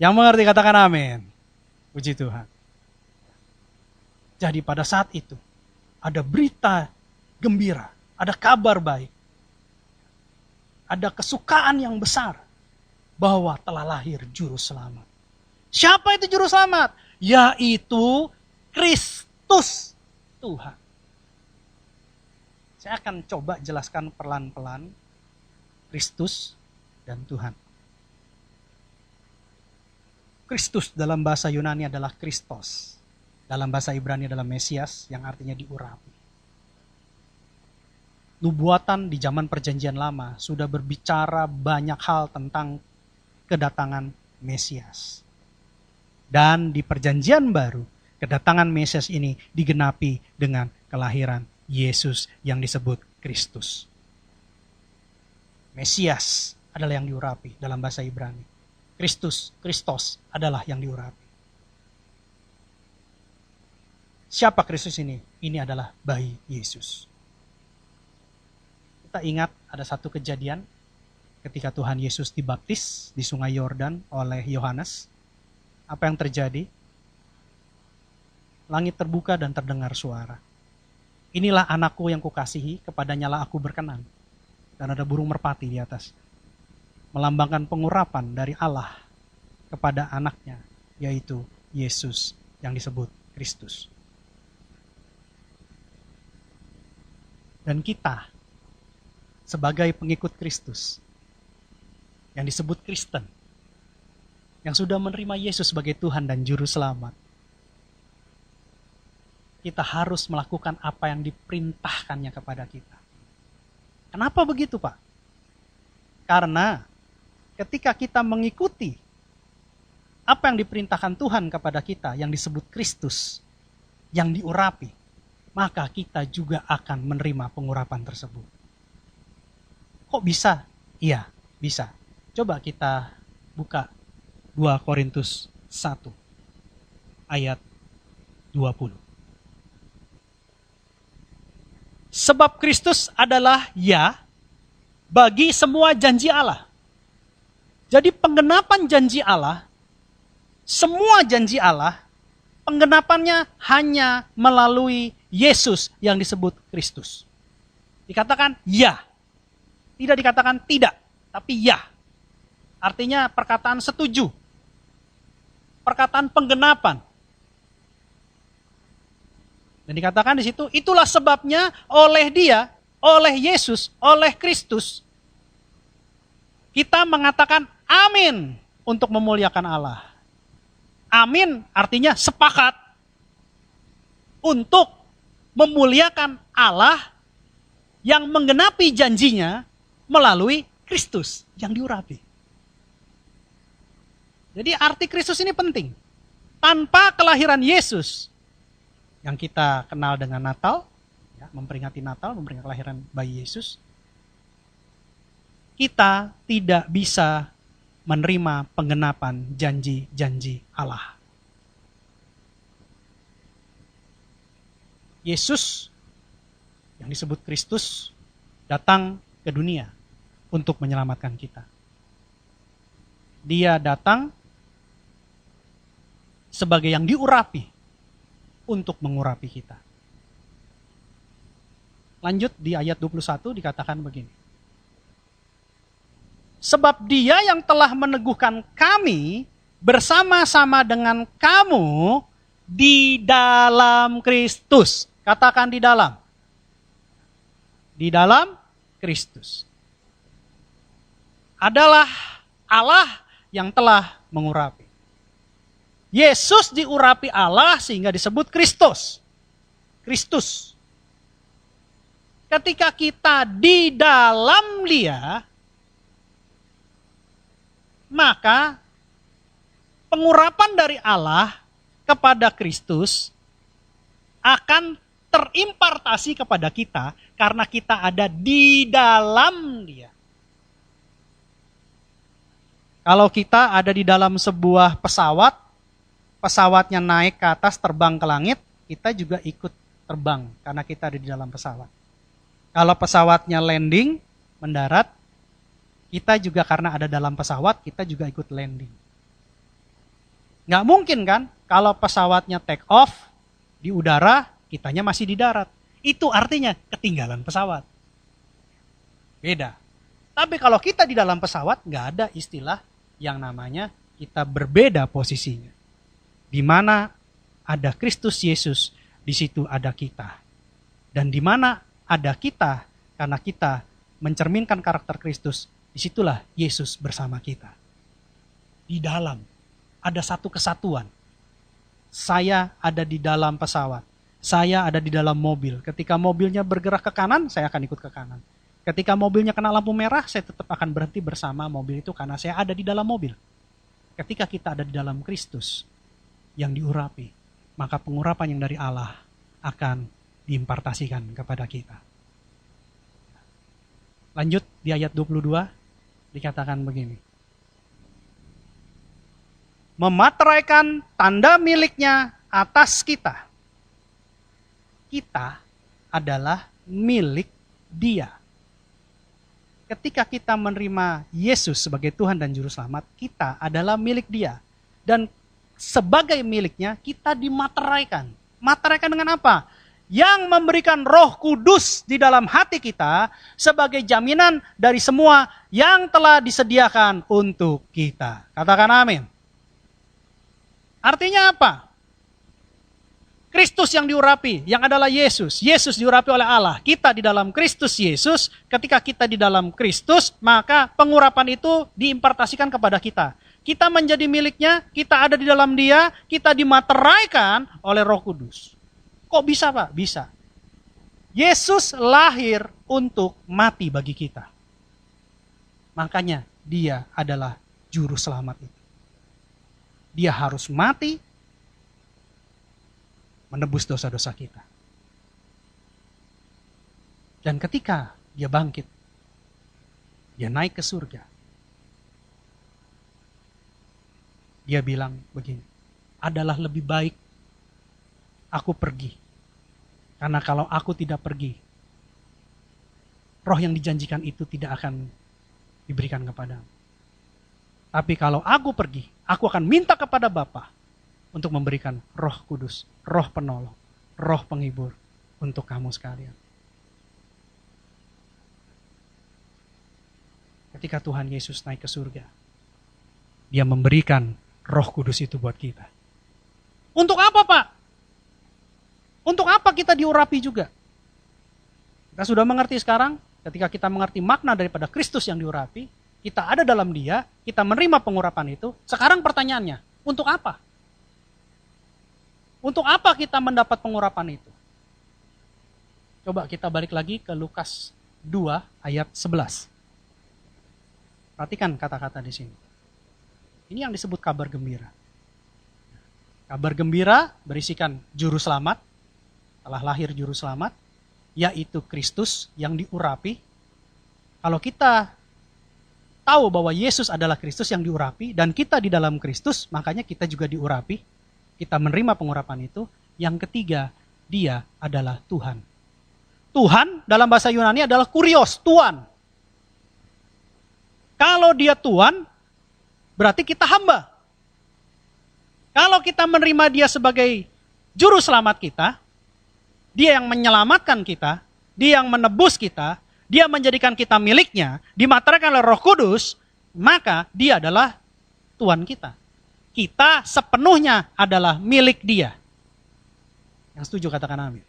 Yang mengerti katakan amin. Puji Tuhan. Jadi pada saat itu ada berita gembira, ada kabar baik. Ada kesukaan yang besar bahwa telah lahir juru selamat. Siapa itu juru selamat? Yaitu Kristus Tuhan. Saya akan coba jelaskan pelan-pelan Kristus dan Tuhan. Kristus dalam bahasa Yunani adalah Kristos. Dalam bahasa Ibrani adalah Mesias yang artinya diurapi. Nubuatan di zaman perjanjian lama sudah berbicara banyak hal tentang kedatangan Mesias. Dan di perjanjian baru, kedatangan Mesias ini digenapi dengan kelahiran Yesus yang disebut Kristus. Mesias adalah yang diurapi dalam bahasa Ibrani. Kristos adalah yang diurapi. Siapa Kristus ini? Ini adalah bayi Yesus. Kita ingat ada satu kejadian ketika Tuhan Yesus dibaptis di Sungai Yordan oleh Yohanes. Apa yang terjadi? Langit terbuka dan terdengar suara. Inilah anakku yang kukasihi, kepadanya lah aku berkenan. Dan ada burung merpati di atas. Melambangkan pengurapan dari Allah kepada anaknya, yaitu Yesus yang disebut Kristus. Dan kita sebagai pengikut Kristus yang disebut Kristen, yang sudah menerima Yesus sebagai Tuhan dan Juru Selamat, kita harus melakukan apa yang diperintahkannya kepada kita. Kenapa begitu, Pak? Karena ketika kita mengikuti apa yang diperintahkan Tuhan kepada kita yang disebut Kristus, yang diurapi, maka kita juga akan menerima pengurapan tersebut. Kok bisa? Iya, bisa. Coba kita buka 2 Korintus 1 ayat 20. Sebab Kristus adalah ya bagi semua janji Allah. Jadi penggenapan janji Allah, semua janji Allah, penggenapannya hanya melalui Yesus yang disebut Kristus. Dikatakan ya, tidak dikatakan tidak, tapi ya. Artinya perkataan setuju, perkataan penggenapan. Dan dikatakan di situ, itulah sebabnya oleh Dia, oleh Yesus, oleh Kristus, kita mengatakan amin untuk memuliakan Allah. Amin artinya sepakat untuk memuliakan Allah yang menggenapi janjinya melalui Kristus yang diurapi. Jadi arti Kristus ini penting. Tanpa kelahiran Yesus, yang kita kenal dengan Natal, ya, memperingati Natal, memperingati kelahiran bayi Yesus, kita tidak bisa menerima penggenapan janji-janji Allah. Yesus yang disebut Kristus datang ke dunia untuk menyelamatkan kita. Dia datang sebagai yang diurapi untuk mengurapi kita. Lanjut di ayat 21 dikatakan begini. Sebab Dia yang telah meneguhkan kami bersama-sama dengan kamu di dalam Kristus. Katakan di dalam. Di dalam Kristus. Adalah Allah yang telah mengurapi. Yesus diurapi Allah sehingga disebut Kristus. Kristus. Ketika kita di dalam Dia, maka pengurapan dari Allah kepada Kristus akan terimpartasi kepada kita karena kita ada di dalam Dia. Kalau kita ada di dalam sebuah pesawat, pesawatnya naik ke atas terbang ke langit, kita juga ikut terbang karena kita ada di dalam pesawat. Kalau pesawatnya landing, mendarat, Kita juga karena ada dalam pesawat, kita juga ikut landing. Nggak mungkin kan kalau pesawatnya take off di udara, kitanya masih di darat. Itu artinya ketinggalan pesawat. Beda. Tapi kalau kita di dalam pesawat, nggak ada istilah yang namanya kita berbeda posisinya. Di mana ada Kristus Yesus, di situ ada kita. Dan di mana ada kita, karena kita mencerminkan karakter Kristus, disitulah Yesus bersama kita. Di dalam ada satu kesatuan. Saya ada di dalam pesawat. Saya ada di dalam mobil. Ketika mobilnya bergerak ke kanan, saya akan ikut ke kanan. Ketika mobilnya kena lampu merah, saya tetap akan berhenti bersama mobil itu karena saya ada di dalam mobil. Ketika kita ada di dalam Kristus yang diurapi, maka pengurapan yang dari Allah akan diimpartasikan kepada kita. Lanjut di ayat 22 dikatakan begini. Memateraikan tanda miliknya atas kita. Kita adalah milik Dia. Ketika kita menerima Yesus sebagai Tuhan dan Juru Selamat, kita adalah milik Dia. Dan sebagai miliknya kita dimateraikan. Materaikan dengan apa? Yang memberikan Roh Kudus di dalam hati kita sebagai jaminan dari semua yang telah disediakan untuk kita. Katakan amin. Artinya apa? Kristus yang diurapi, yang adalah Yesus. Yesus diurapi oleh Allah. Kita di dalam Kristus Yesus. Ketika kita di dalam Kristus, maka pengurapan itu diimpartasikan kepada kita. Kita menjadi miliknya, kita ada di dalam Dia, kita dimateraikan oleh Roh Kudus. Kok bisa, Pak? Bisa. Yesus lahir untuk mati bagi kita. Makanya Dia adalah Juru Selamat itu. Dia harus mati menebus dosa-dosa kita. Dan ketika Dia bangkit, Dia naik ke surga. Dia bilang begini, adalah lebih baik aku pergi. Karena kalau aku tidak pergi, roh yang dijanjikan itu tidak akan diberikan kepadamu. Tapi kalau aku pergi, aku akan minta kepada Bapa untuk memberikan Roh Kudus, Roh Penolong, Roh Penghibur untuk kamu sekalian. Ketika Tuhan Yesus naik ke surga, Dia memberikan Roh Kudus itu buat kita. Untuk apa, Pak? Untuk apa kita diurapi juga? Kita sudah mengerti sekarang, ketika kita mengerti makna daripada Kristus yang diurapi, kita ada dalam Dia, kita menerima pengurapan itu. Sekarang pertanyaannya, untuk apa? Untuk apa kita mendapat pengurapan itu? Coba kita balik lagi ke Lukas 2 ayat 11. Perhatikan kata-kata di sini. Ini yang disebut kabar gembira. Kabar gembira berisikan juru selamat, telah lahir juru selamat, yaitu Kristus yang diurapi. Kalau kita tahu bahwa Yesus adalah Kristus yang diurapi, dan kita di dalam Kristus, makanya kita juga diurapi. Kita menerima pengurapan itu. Yang ketiga, Dia adalah Tuhan. Tuhan dalam bahasa Yunani adalah kurios, Tuhan. Kalau Dia Tuhan, berarti kita hamba. Kalau kita menerima Dia sebagai juru selamat kita, Dia yang menyelamatkan kita, Dia yang menebus kita, Dia menjadikan kita miliknya, dimateraikan oleh Roh Kudus, maka Dia adalah Tuhan kita. Kita sepenuhnya adalah milik Dia. Yang setuju katakan amin.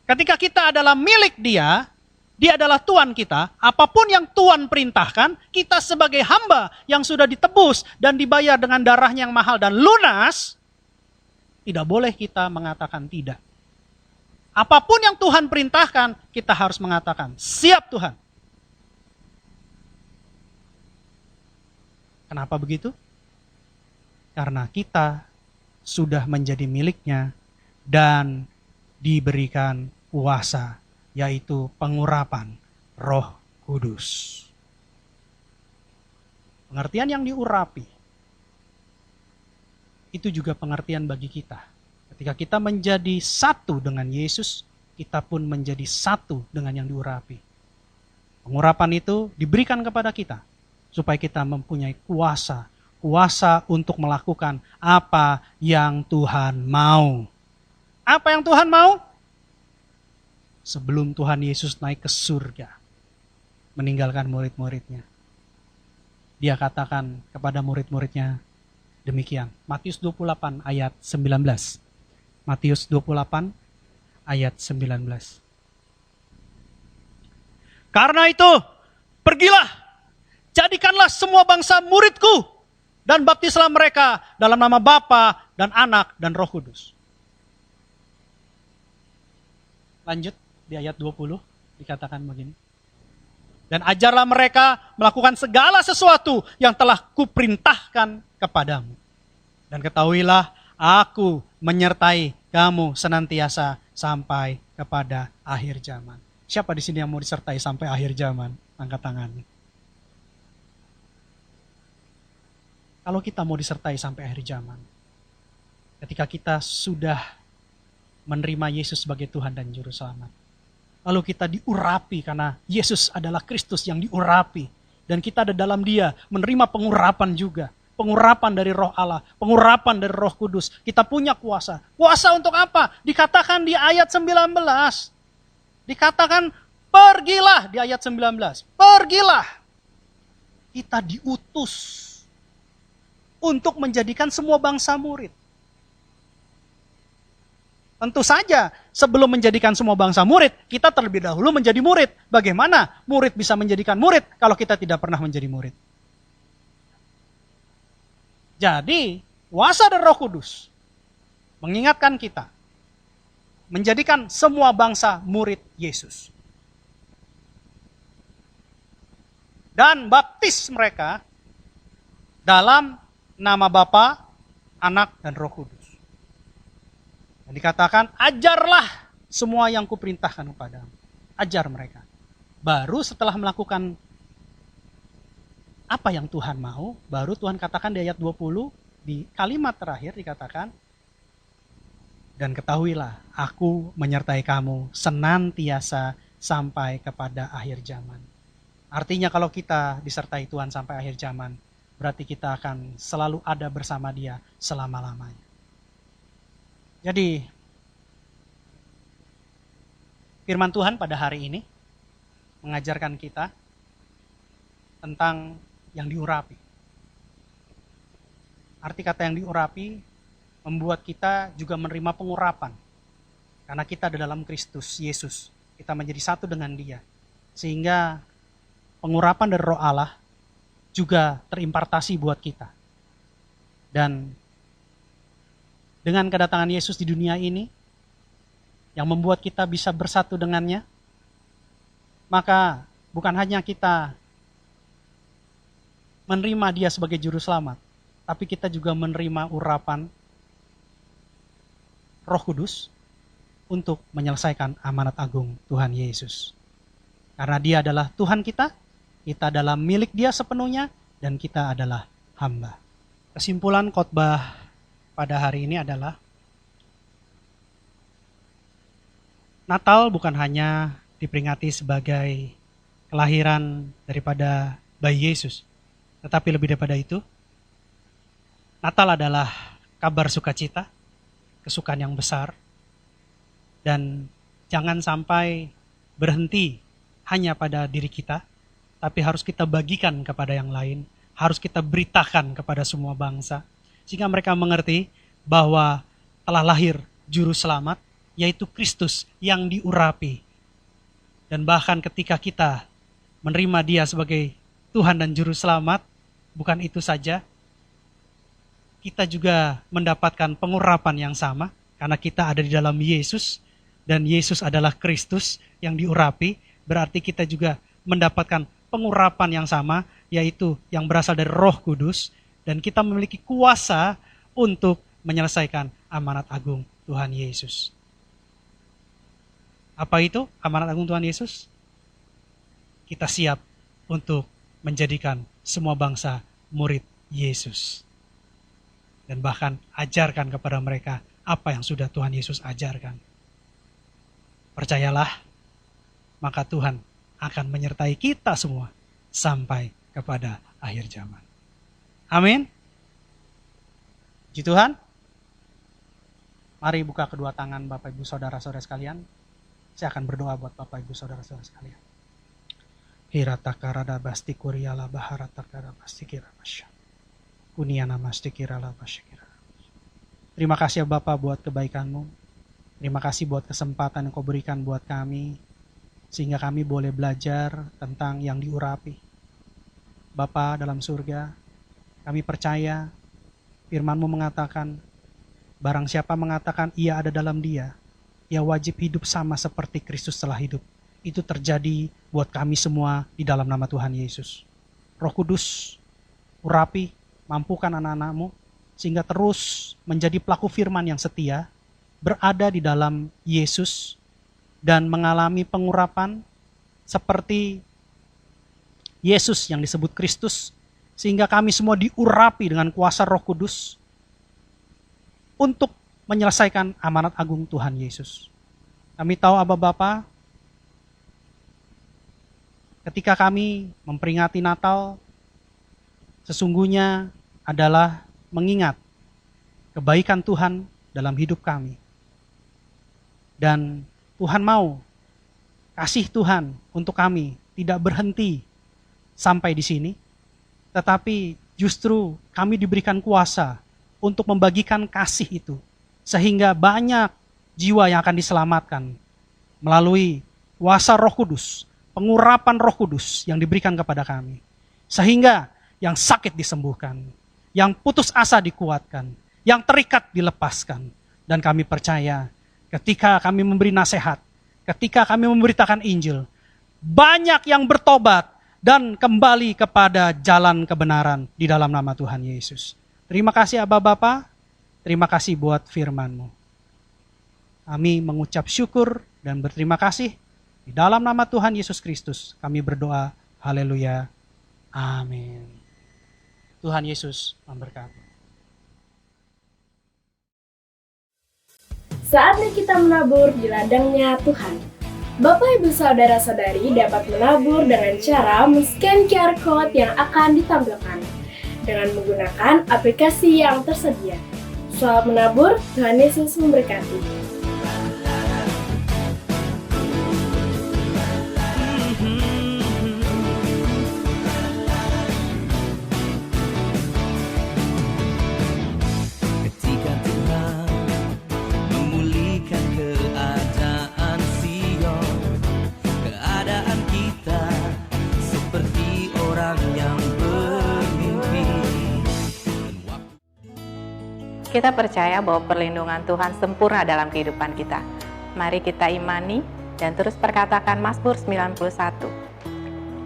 Ketika kita adalah milik Dia, Dia adalah Tuhan kita, apapun yang Tuhan perintahkan, kita sebagai hamba yang sudah ditebus dan dibayar dengan darahnya yang mahal dan lunas, tidak boleh kita mengatakan tidak. Apapun yang Tuhan perintahkan, kita harus mengatakan, siap Tuhan. Kenapa begitu? Karena kita sudah menjadi miliknya dan diberikan kuasa, yaitu pengurapan Roh Kudus. Pengertian yang diurapi, itu juga pengertian bagi kita. Ketika kita menjadi satu dengan Yesus, kita pun menjadi satu dengan yang diurapi. Pengurapan itu diberikan kepada kita. supaya kita mempunyai kuasa untuk melakukan apa yang Tuhan mau. Apa yang Tuhan mau? Sebelum Tuhan Yesus naik ke surga, meninggalkan murid-muridnya, Dia katakan kepada murid-muridnya demikian. Matius 28 ayat 19. Matius 28 ayat 19. Karena itu, pergilah, jadikanlah semua bangsa muridku, dan baptislah mereka dalam nama Bapa dan Anak dan Roh Kudus. Lanjut di ayat 20 dikatakan begini. Dan ajarlah mereka melakukan segala sesuatu yang telah kuperintahkan kepadamu. Dan ketahuilah, aku menyertai kamu senantiasa sampai kepada akhir zaman. Siapa di sini yang mau disertai sampai akhir zaman? Angkat tangannya. Kalau kita mau disertai sampai akhir zaman, ketika kita sudah menerima Yesus sebagai Tuhan dan Juru Selamat, lalu kita diurapi karena Yesus adalah Kristus yang diurapi, dan kita ada dalam Dia menerima pengurapan juga, pengurapan dari Roh Allah, pengurapan dari Roh Kudus. Kita punya kuasa. Kuasa untuk apa? Dikatakan di ayat 19. Dikatakan pergilah di ayat 19. Pergilah. Kita diutus untuk menjadikan semua bangsa murid. Tentu saja sebelum menjadikan semua bangsa murid, kita terlebih dahulu menjadi murid. Bagaimana murid bisa menjadikan murid kalau kita tidak pernah menjadi murid? Jadi, kuasa dari Roh Kudus mengingatkan kita menjadikan semua bangsa murid Yesus. Dan baptis mereka dalam nama Bapa, Anak, dan Roh Kudus. Dan dikatakan, ajarlah semua yang kuperintahkan kepadamu. Ajar mereka. Baru setelah melakukan apa yang Tuhan mau, baru Tuhan katakan di ayat 20, di kalimat terakhir dikatakan, dan ketahuilah, aku menyertai kamu senantiasa sampai kepada akhir zaman. Artinya kalau kita disertai Tuhan sampai akhir zaman, berarti kita akan selalu ada bersama Dia selama-lamanya. Jadi, firman Tuhan pada hari ini mengajarkan kita tentang yang diurapi. Arti kata yang diurapi membuat kita juga menerima pengurapan. Karena kita ada dalam Kristus Yesus. Kita menjadi satu dengan Dia. Sehingga pengurapan dari Roh Allah juga terimpartasi buat kita. Dan dengan kedatangan Yesus di dunia ini, yang membuat kita bisa bersatu dengannya, maka bukan hanya kita menerima Dia sebagai Juru Selamat, tapi kita juga menerima urapan Roh Kudus untuk menyelesaikan amanat agung Tuhan Yesus. Karena Dia adalah Tuhan kita adalah milik Dia sepenuhnya, dan kita adalah hamba. Kesimpulan khotbah pada hari ini adalah, Natal bukan hanya diperingati sebagai kelahiran daripada bayi Yesus, tetapi lebih daripada itu, Natal adalah kabar sukacita, kesukaan yang besar, dan jangan sampai berhenti hanya pada diri kita, tapi harus kita bagikan kepada yang lain, harus kita beritakan kepada semua bangsa, sehingga mereka mengerti bahwa telah lahir Juru Selamat, yaitu Kristus yang diurapi. Dan bahkan ketika kita menerima Dia sebagai Tuhan dan Juru Selamat, bukan itu saja, kita juga mendapatkan pengurapan yang sama, karena kita ada di dalam Yesus, dan Yesus adalah Kristus yang diurapi, berarti kita juga mendapatkan pengurapan yang sama, yaitu yang berasal dari Roh Kudus, dan kita memiliki kuasa untuk menyelesaikan amanat agung Tuhan Yesus. Apa itu amanat agung Tuhan Yesus? Kita siap untuk menjadikan semua bangsa murid Yesus. Dan bahkan ajarkan kepada mereka apa yang sudah Tuhan Yesus ajarkan. Percayalah, maka Tuhan akan menyertai kita semua sampai kepada akhir zaman. Amin. Puji Tuhan. Mari buka kedua tangan Bapak Ibu Saudara-saudara sekalian. Saya akan berdoa buat Bapak Ibu Saudara-saudara sekalian. Hiratakarada basti kuriala baharatakara basti kiramasya. Kuniana masti kirala basti kira. Terima kasih ya Bapak buat kebaikan-Mu. Terima kasih buat kesempatan yang Kau berikan buat kami. Sehingga kami boleh belajar tentang yang diurapi. Bapa dalam surga, kami percaya firman-Mu mengatakan, barang siapa mengatakan ia ada dalam Dia, ia wajib hidup sama seperti Kristus telah hidup. Itu terjadi buat kami semua di dalam nama Tuhan Yesus. Roh Kudus, urapi, mampukan anak-anak-Mu, sehingga terus menjadi pelaku firman yang setia, berada di dalam Yesus, dan mengalami pengurapan seperti Yesus yang disebut Kristus, sehingga kami semua diurapi dengan kuasa Roh Kudus untuk menyelesaikan amanat agung Tuhan Yesus. Kami tahu Aba Bapa, ketika kami memperingati Natal, sesungguhnya adalah mengingat kebaikan Tuhan dalam hidup kami. Dan Tuhan mau kasih Tuhan untuk kami tidak berhenti sampai di sini, tetapi justru kami diberikan kuasa untuk membagikan kasih itu, sehingga banyak jiwa yang akan diselamatkan melalui kuasa Roh Kudus, pengurapan Roh Kudus yang diberikan kepada kami, sehingga yang sakit disembuhkan, yang putus asa dikuatkan, yang terikat dilepaskan. Dan kami percaya ketika kami memberi nasihat, ketika kami memberitakan Injil, banyak yang bertobat dan kembali kepada jalan kebenaran di dalam nama Tuhan Yesus. Terima kasih Aba Bapa, terima kasih buat firman-Mu. Kami mengucap syukur dan berterima kasih. Di dalam nama Tuhan Yesus Kristus kami berdoa. Haleluya. Amin. Tuhan Yesus memberkati. Saatnya kita menabur di ladangnya Tuhan. Bapak, Ibu, Saudara-saudari dapat menabur dengan cara men-scan QR Code yang akan ditampilkan dengan menggunakan aplikasi yang tersedia. Selamat menabur, Tuhan Yesus memberkati. Kita percaya bahwa perlindungan Tuhan sempurna dalam kehidupan kita. Mari kita imani dan terus perkatakan Mazmur 91.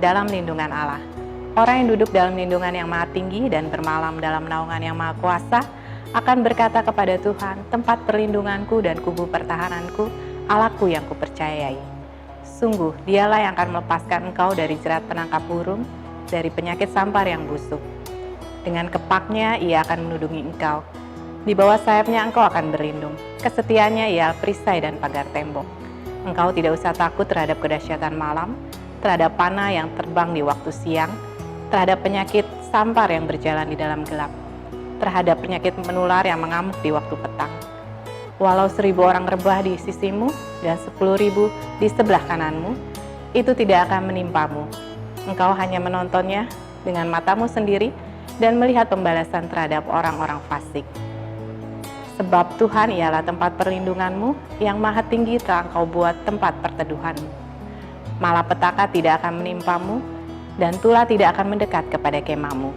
Dalam lindungan Allah. Orang yang duduk dalam lindungan yang maha tinggi dan bermalam dalam naungan yang maha kuasa akan berkata kepada Tuhan, tempat perlindunganku dan kubu pertahananku, Allahku yang kupercayai. Sungguh, dialah yang akan melepaskan engkau dari jerat penangkap burung, dari penyakit sampar yang busuk. Dengan kepaknya ia akan menudungi engkau. Di bawah sayapnya engkau akan berlindung. Kesetiaannya ialah perisai dan pagar tembok. Engkau tidak usah takut terhadap kedahsyatan malam, terhadap panah yang terbang di waktu siang, terhadap penyakit sampar yang berjalan di dalam gelap, terhadap penyakit menular yang mengamuk di waktu petang. Walau 1000 orang rebah di sisimu dan 10.000 di sebelah kananmu, itu tidak akan menimpamu. Engkau hanya menontonnya dengan matamu sendiri dan melihat pembalasan terhadap orang-orang fasik. Sebab Tuhan ialah tempat perlindunganmu, yang maha tinggi telah engkau buat tempat perteduhanmu. Malapetaka tidak akan menimpamu, dan tulah tidak akan mendekat kepada kemahmu.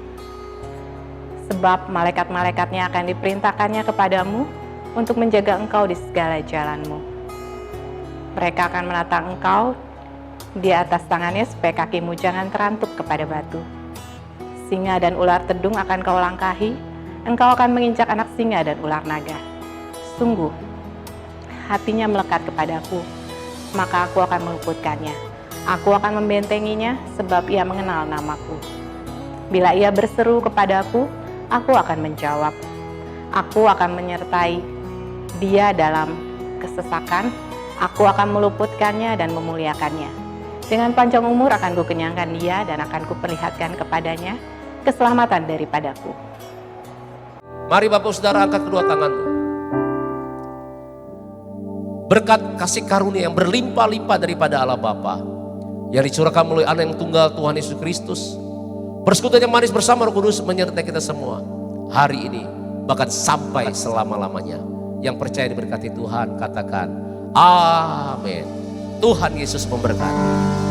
Sebab malaikat-malaikatnya akan diperintahkannya kepadamu, untuk menjaga engkau di segala jalanmu. Mereka akan menatang engkau di atas tangannya, supaya kakimu jangan terantuk kepada batu. Singa dan ular tedung akan kau langkahi, engkau akan menginjak anak singa dan ular naga. Sungguh, hatinya melekat kepadaku, maka aku akan meluputkannya. Aku akan membentenginya, sebab ia mengenal namaku. Bila ia berseru kepadaku, aku akan menjawab. Aku akan menyertai dia dalam kesesakan, aku akan meluputkannya dan memuliakannya. Dengan panjang umur akan kukenyangkan dia dan akan kuperlihatkan kepadanya keselamatan daripadaku. Mari Bapak Saudara angkat kedua tanganmu. Berkat kasih karunia yang berlimpah-limpah daripada Allah Bapa yang dicurahkan melalui Anak yang tunggal Tuhan Yesus Kristus, persekutuan yang manis bersama Roh Kudus menyertai kita semua hari ini bahkan sampai selama-lamanya. Yang percaya diberkati Tuhan katakan amin. Tuhan Yesus memberkati.